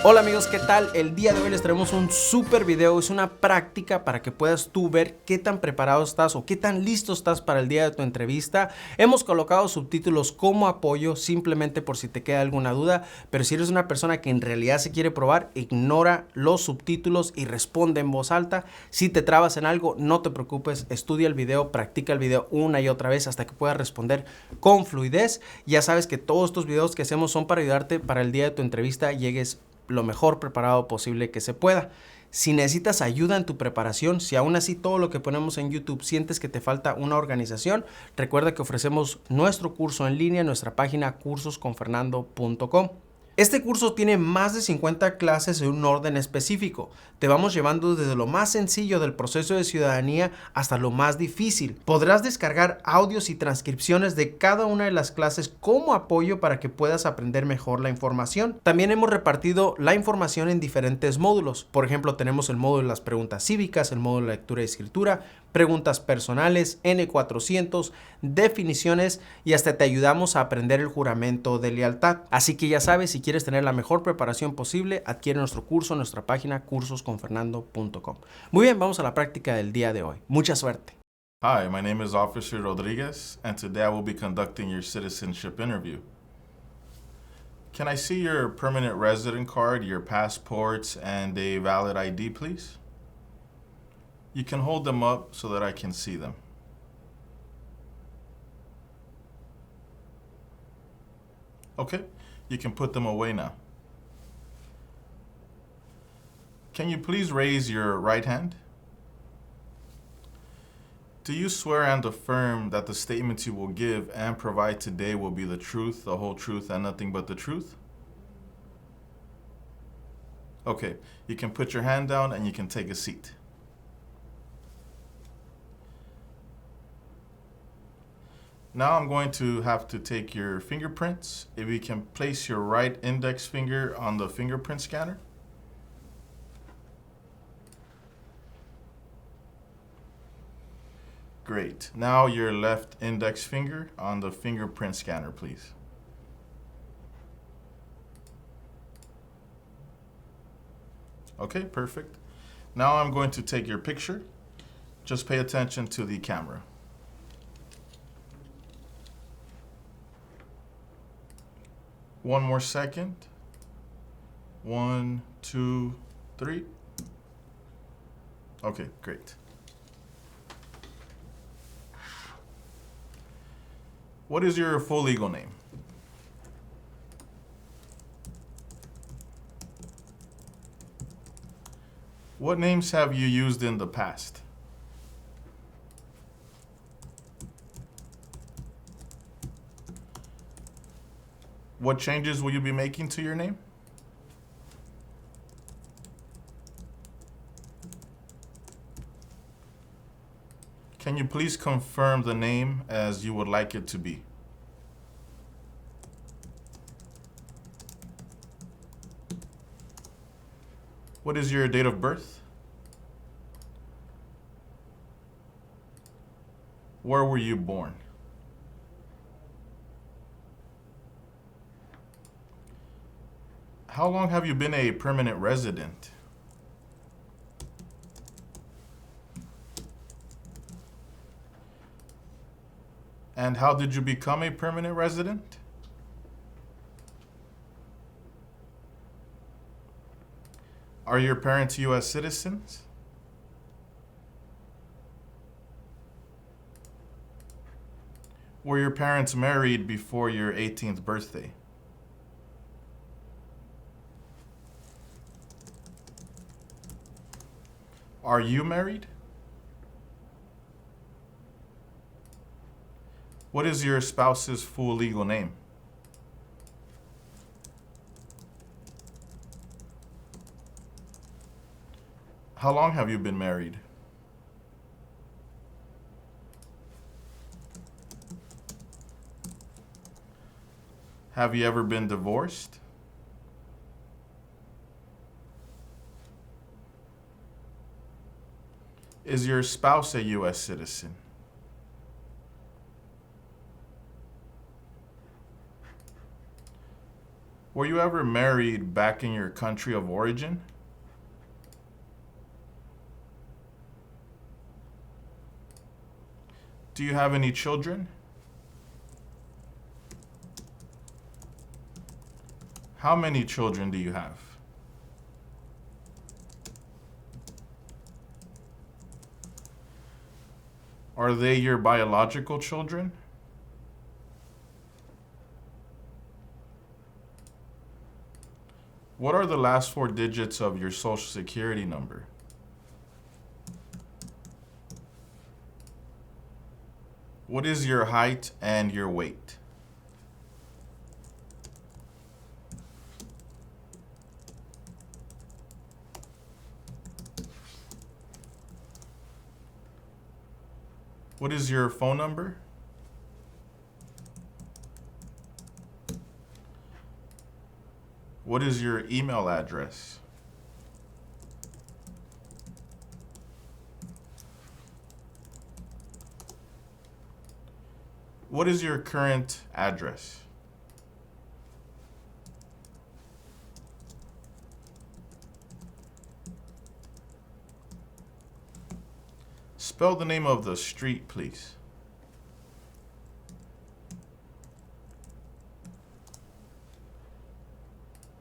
Hola amigos, ¿qué tal? El día de hoy les traemos un súper video, es una práctica para que puedas tú ver qué tan preparado estás o qué tan listo estás para el día de tu entrevista. Hemos colocado subtítulos como apoyo simplemente por si te queda alguna duda, pero si eres una persona que en realidad se quiere probar, ignora los subtítulos y responde en voz alta. Si te trabas en algo, no te preocupes, estudia el video, practica el video una y otra vez hasta que puedas responder con fluidez. Ya sabes que todos estos videos que hacemos son para ayudarte para el día de tu entrevista llegues lo mejor preparado posible que se pueda. Si necesitas ayuda en tu preparación, si aún así todo lo que ponemos en YouTube sientes que te falta una organización, recuerda que ofrecemos nuestro curso en línea en nuestra página cursosconfernando.com. Este curso tiene más de 50 clases en un orden específico. Te vamos llevando desde lo más sencillo del proceso de ciudadanía hasta lo más difícil. Podrás descargar audios y transcripciones de cada una de las clases como apoyo para que puedas aprender mejor la información. También hemos repartido la información en diferentes módulos. Por ejemplo, tenemos el módulo de las preguntas cívicas, el módulo de lectura y escritura, preguntas personales, N400, definiciones y hasta te ayudamos a aprender el juramento de lealtad. Así que ya sabes, si quieres tener la mejor preparación posible, adquiere nuestro curso en nuestra página cursosconfernando.com. Muy bien, vamos a la práctica del día de hoy. Mucha suerte. Hi, my name is Officer Rodriguez, and today I will be conducting your citizenship interview. Can I see your permanent resident card, your passports, and a valid ID, please? You can hold them up so that I can see them. Okay, you can put them away now. Can you please raise your right hand? Do you swear and affirm that the statements you will give and provide today will be the truth, the whole truth, and nothing but the truth? Okay, you can put your hand down and you can take a seat. Now I'm going to have to take your fingerprints. If you can place your right index finger on the fingerprint scanner. Great. Now your left index finger on the fingerprint scanner, please. Okay, perfect. Now I'm going to take your picture. Just pay attention to the camera. One more second. 1, 2, 3. Okay, great. What is your full legal name? What names have you used in the past? What changes will you be making to your name? Can you please confirm the name as you would like it to be? What is your date of birth? Where were you born? How long have you been a permanent resident? And how did you become a permanent resident? Are your parents U.S. citizens? Were your parents married before your 18th birthday? Are you married? What is your spouse's full legal name? How long have you been married? Have you ever been divorced? Is your spouse a U.S. citizen? Were you ever married back in your country of origin? Do you have any children? How many children do you have? Are they your biological children? What are the last 4 digits of your Social Security number? What is your height and your weight? What is your phone number? What is your email address? What is your current address? Spell the name of the street, please.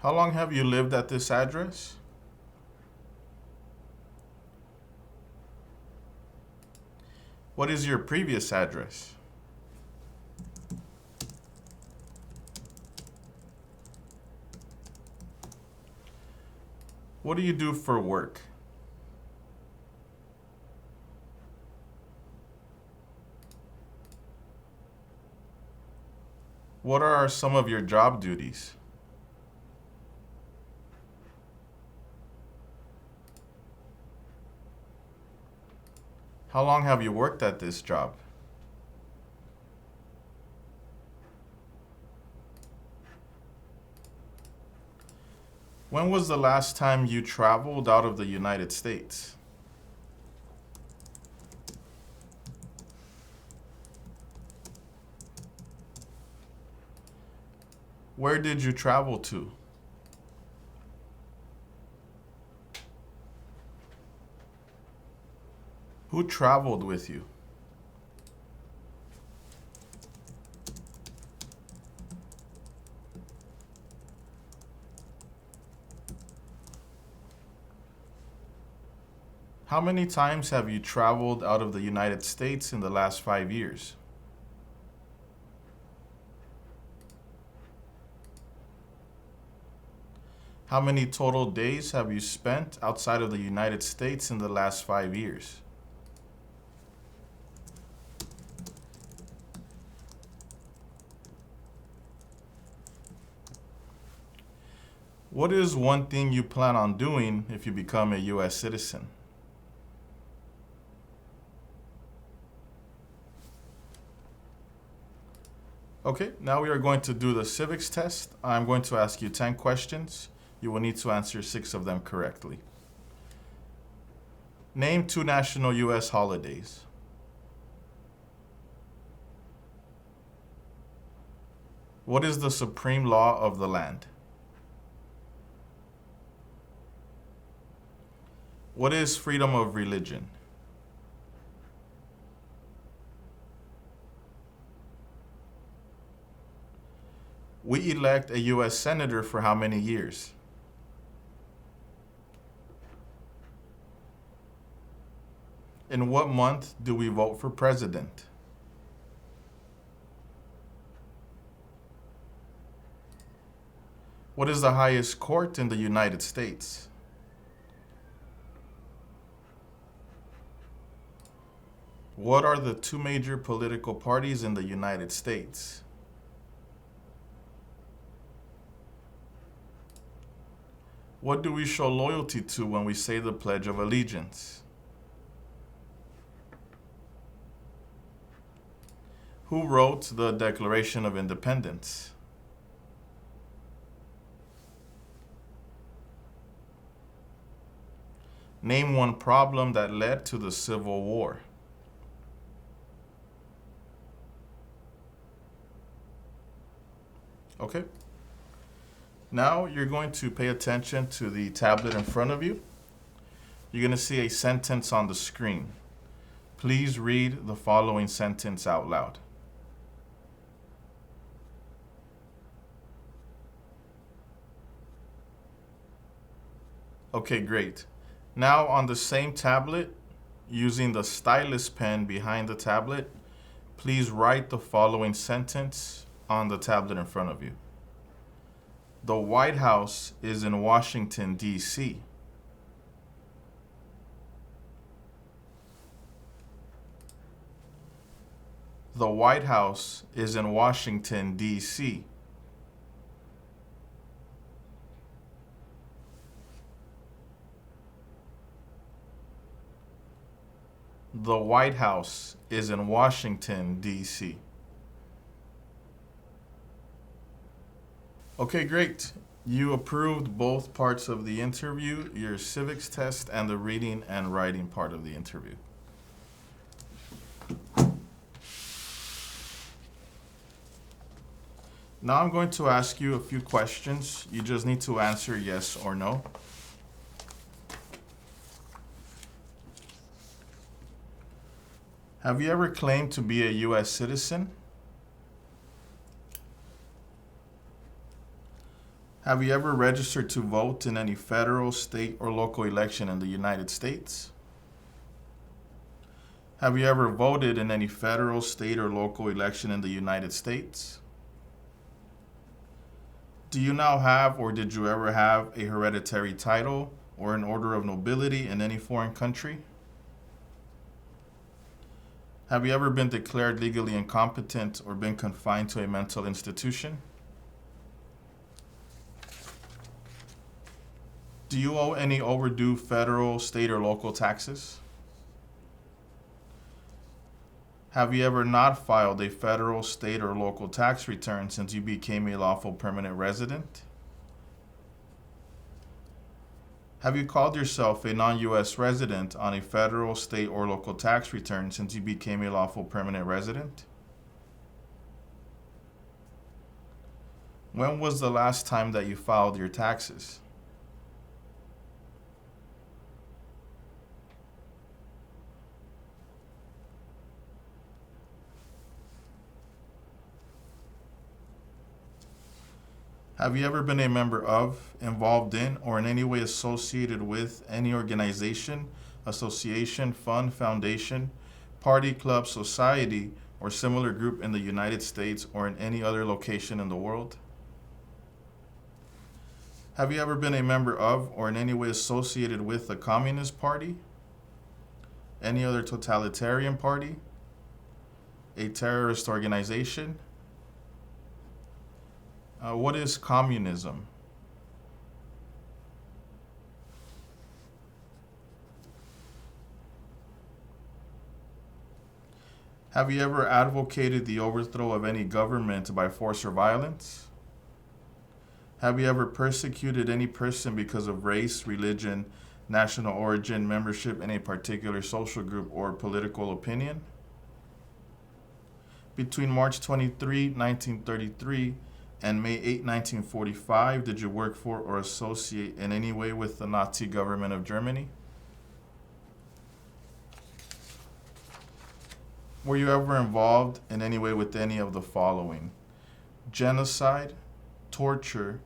How long have you lived at this address? What is your previous address? What do you do for work? What are some of your job duties? How long have you worked at this job? When was the last time you traveled out of the United States? Where did you travel to? Who traveled with you? How many times have you traveled out of the United States in the last 5 years? How many total days have you spent outside of the United States in the last 5 years? What is one thing you plan on doing if you become a U.S. citizen? Okay, now we are going to do the civics test. I'm going to ask you 10 questions. You will need to answer 6 of them correctly. Name 2 national U.S. holidays. What is the supreme law of the land? What is freedom of religion? We elect a U.S. Senator for how many years? In what month do we vote for president? What is the highest court in the United States? What are the 2 major political parties in the United States? What do we show loyalty to when we say the Pledge of Allegiance? Who wrote the Declaration of Independence? Name one problem that led to the Civil War. Okay. Now you're going to pay attention to the tablet in front of you. You're going to see a sentence on the screen. Please read the following sentence out loud. Okay, great. Now on the same tablet, using the stylus pen behind the tablet, please write the following sentence on the tablet in front of you. The White House is in Washington, D.C. The White House is in Washington, D.C. The White House is in Washington, D.C. Okay, great. You approved both parts of the interview, your civics test and the reading and writing part of the interview. Now I'm going to ask you a few questions. You just need to answer yes or no. Have you ever claimed to be a U.S. citizen? Have you ever registered to vote in any federal, state, or local election in the United States? Have you ever voted in any federal, state, or local election in the United States? Do you now have or did you ever have a hereditary title or an order of nobility in any foreign country? Have you ever been declared legally incompetent or been confined to a mental institution? Do you owe any overdue federal, state, or local taxes? Have you ever not filed a federal, state, or local tax return since you became a lawful permanent resident? Have you called yourself a non-U.S. resident on a federal, state, or local tax return since you became a lawful permanent resident? When was the last time that you filed your taxes? Have you ever been a member of, involved in, or in any way associated with any organization, association, fund, foundation, party, club, society, or similar group in the United States or in any other location in the world? Have you ever been a member of, or in any way associated with the Communist Party, any other totalitarian party, a terrorist organization? What is communism? Have you ever advocated the overthrow of any government by force or violence? Have you ever persecuted any person because of race, religion, national origin, membership in a particular social group, or political opinion? Between March 23, 1933, and May 8, 1945, did you work for or associate in any way with the Nazi government of Germany? Were you ever involved in any way with any of the following? Genocide, torture,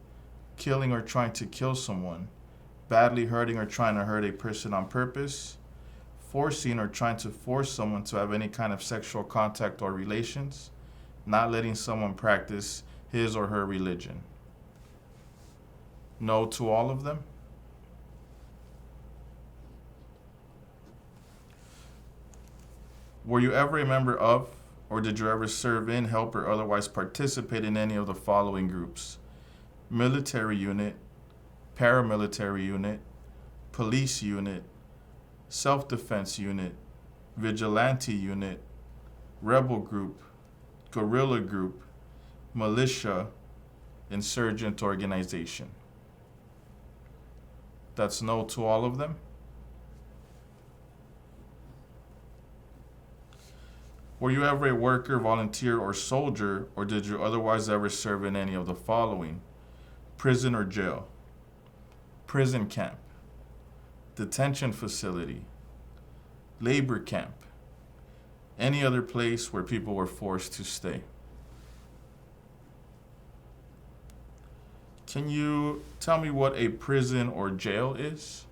killing or trying to kill someone, badly hurting or trying to hurt a person on purpose, forcing or trying to force someone to have any kind of sexual contact or relations, not letting someone practice his or her religion? No to all of them? Were you ever a member of, or did you ever serve in, help, or otherwise participate in any of the following groups? Military unit, paramilitary unit, police unit, self-defense unit, vigilante unit, rebel group, guerrilla group, militia, insurgent organization? That's no to all of them. Were you ever a worker, volunteer, or soldier, or did you otherwise ever serve in any of the following? prison or jail, prison camp, detention facility, labor camp, any other place where people were forced to stay. Can you tell me what a prison or jail is?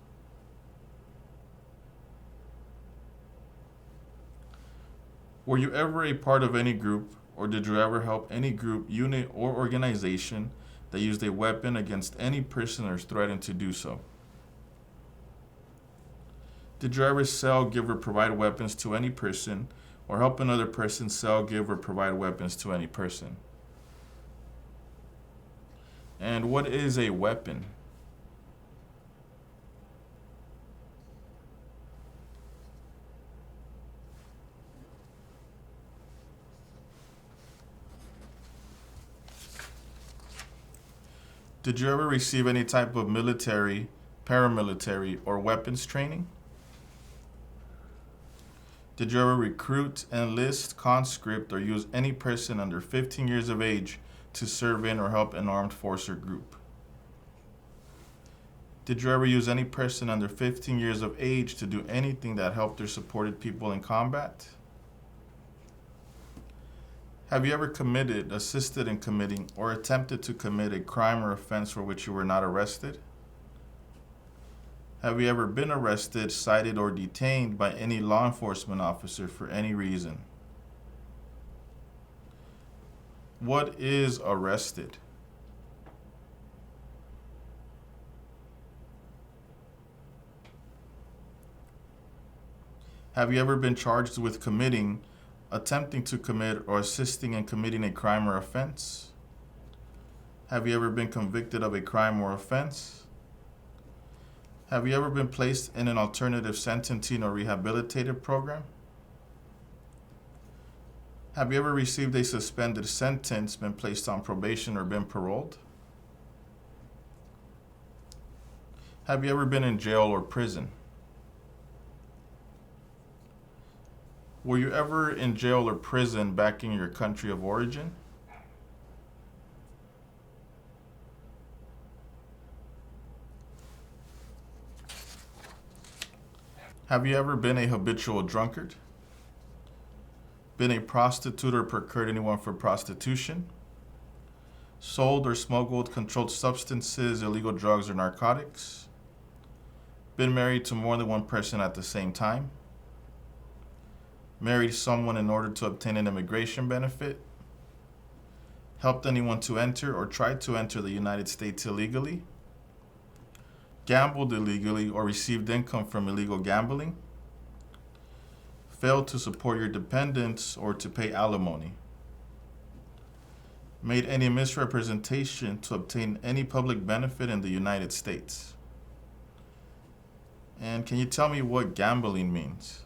Were you ever a part of any group, or did you ever help any group, unit, or organization that used a weapon against any prisoners threatened to do so? Did you ever sell, give, or provide weapons to any person, or help another person sell, give, or provide weapons to any person? And what is a weapon? Did you ever receive any type of military, paramilitary, or weapons training? Did you ever recruit, enlist, conscript, or use any person under 15 years of age to serve in or help an armed force or group? Did you ever use any person under 15 years of age to do anything that helped or supported people in combat? Have you ever committed, assisted in committing, or attempted to commit a crime or offense for which you were not arrested? Have you ever been arrested, cited, or detained by any law enforcement officer for any reason? What is arrested? Have you ever been charged with committing, attempting to commit, or assisting in committing a crime or offense? Have you ever been convicted of a crime or offense? Have you ever been placed in an alternative sentencing or rehabilitative program? Have you ever received a suspended sentence, been placed on probation, or been paroled? Have you ever been in jail or prison? Were you ever in jail or prison back in your country of origin? Have you ever been a habitual drunkard? Been a prostitute or procured anyone for prostitution? Sold or smuggled controlled substances, illegal drugs, or narcotics? Been married to more than one person at the same time? Married someone in order to obtain an immigration benefit? Helped anyone to enter or tried to enter the United States illegally? Gambled illegally or received income from illegal gambling? Failed to support your dependents or to pay alimony? Made any misrepresentation to obtain any public benefit in the United States? And can you tell me what gambling means?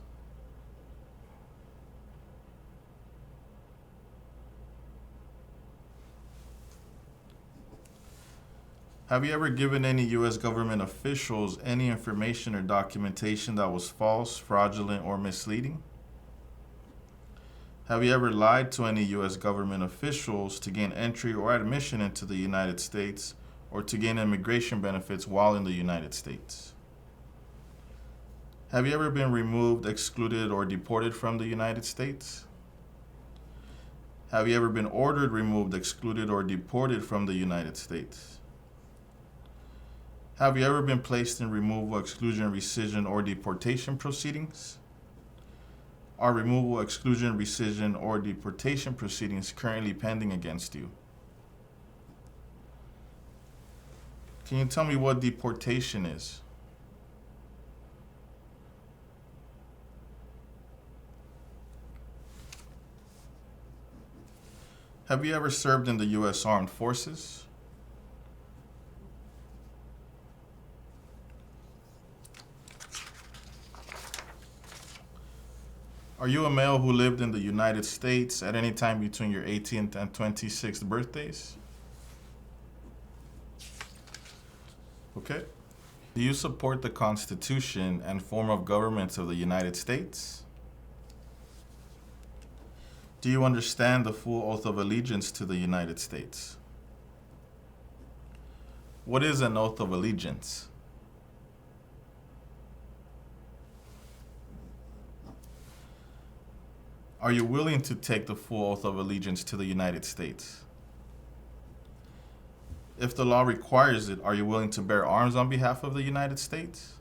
Have you ever given any U.S. government officials any information or documentation that was false, fraudulent, or misleading? Have you ever lied to any U.S. government officials to gain entry or admission into the United States or to gain immigration benefits while in the United States? Have you ever been removed, excluded, or deported from the United States? Have you ever been ordered, removed, excluded, or deported from the United States? Have you ever been placed in removal, exclusion, rescission, or deportation proceedings? Are removal, exclusion, rescission, or deportation proceedings currently pending against you? Can you tell me what deportation is? Have you ever served in the U.S. Armed Forces? Are you a male who lived in the United States at any time between your 18th and 26th birthdays? Okay. Do you support the Constitution and form of government of the United States? Do you understand the full oath of allegiance to the United States? What is an oath of allegiance? Are you willing to take the full oath of allegiance to the United States? If the law requires it, are you willing to bear arms on behalf of the United States?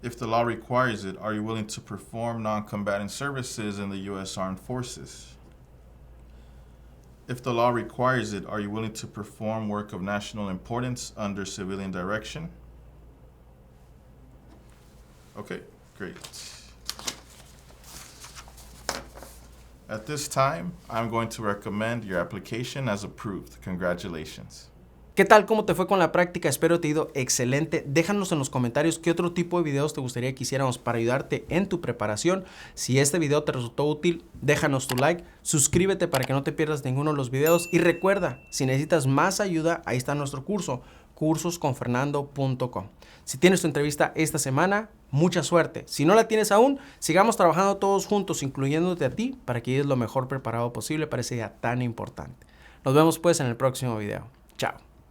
If the law requires it, are you willing to perform non-combatant services in the U.S. Armed Forces? If the law requires it, are you willing to perform work of national importance under civilian direction? Okay, great. At this time, I'm going to recommend your application as approved. Congratulations. ¿Qué tal? ¿Cómo te fue con la práctica? Espero te haya ido excelente. Déjanos en los comentarios qué otro tipo de videos te gustaría que hiciéramos para ayudarte en tu preparación. Si este video te resultó útil, déjanos tu like, suscríbete para que no te pierdas ninguno de los videos y recuerda, si necesitas más ayuda, ahí está nuestro curso, cursosconfernando.com. Si tienes tu entrevista esta semana, mucha suerte. Si no la tienes aún, sigamos trabajando todos juntos, incluyéndote a ti, para que llegues lo mejor preparado posible para ese día tan importante. Nos vemos pues en el próximo video. Chao.